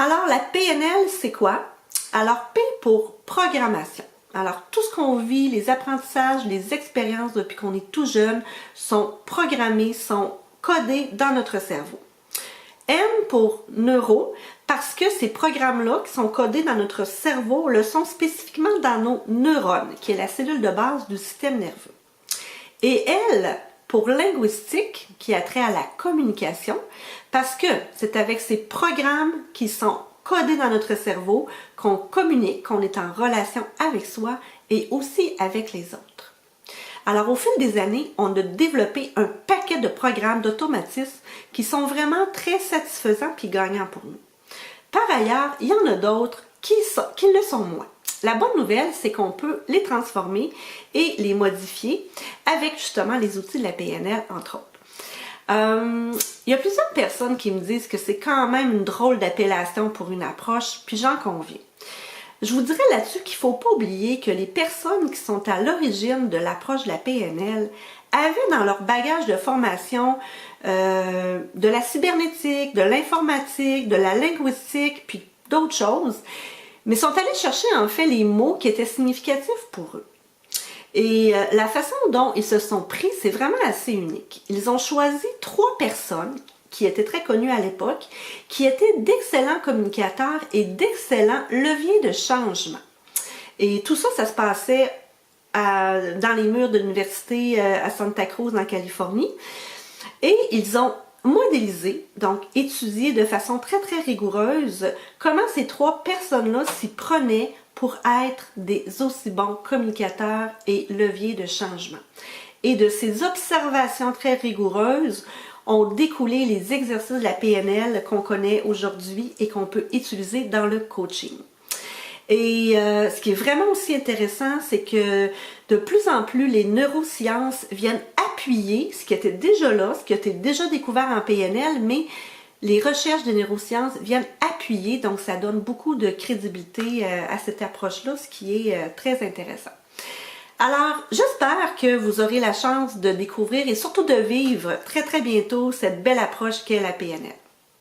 Alors, la PNL, c'est quoi? Alors, P pour programmation. Alors, tout ce qu'on vit, les apprentissages, les expériences depuis qu'on est tout jeune sont programmés, sont codés dans notre cerveau. N pour neuro, parce que ces programmes-là qui sont codés dans notre cerveau le sont spécifiquement dans nos neurones, qui est la cellule de base du système nerveux. Et L pour linguistique, qui a trait à la communication, parce que c'est avec ces programmes qui sont codés dans notre cerveau qu'on communique, qu'on est en relation avec soi et aussi avec les autres. Alors, au fil des années, on a développé un paquet de programmes d'automatisme qui sont vraiment très satisfaisants puis gagnants pour nous. Par ailleurs, il y en a d'autres qui le sont moins. La bonne nouvelle, c'est qu'on peut les transformer et les modifier avec justement les outils de la PNL, entre autres. Il y a plusieurs personnes qui me disent que c'est quand même une drôle d'appellation pour une approche, puis j'en conviens. Je vous dirais là-dessus qu'il ne faut pas oublier que les personnes qui sont à l'origine de l'approche de la PNL avaient dans leur bagage de formation de la cybernétique, de l'informatique, de la linguistique, puis d'autres choses, mais sont allés chercher en fait les mots qui étaient significatifs pour eux. Et la façon dont ils se sont pris, c'est vraiment assez unique. Ils ont choisi 3 personnes qui étaient très connues à l'époque, qui étaient d'excellents communicateurs et d'excellents leviers de changement. Et tout ça, ça se passait dans les murs de l'université à Santa Cruz, en Californie. Et ils ont modélisé, donc étudié de façon très très rigoureuse, comment ces 3 personnes-là s'y prenaient pour être des aussi bons communicateurs et leviers de changement. Et de ces observations très rigoureuses ont découlé les exercices de la PNL qu'on connaît aujourd'hui et qu'on peut utiliser dans le coaching. Et ce qui est vraiment aussi intéressant, c'est que de plus en plus, les neurosciences viennent appuyer ce qui était déjà là, ce qui a été déjà découvert en PNL, mais les recherches de neurosciences viennent appuyer, donc ça donne beaucoup de crédibilité à cette approche-là, ce qui est très intéressant. Alors, j'espère que vous aurez la chance de découvrir et surtout de vivre très très bientôt cette belle approche qu'est la PNL.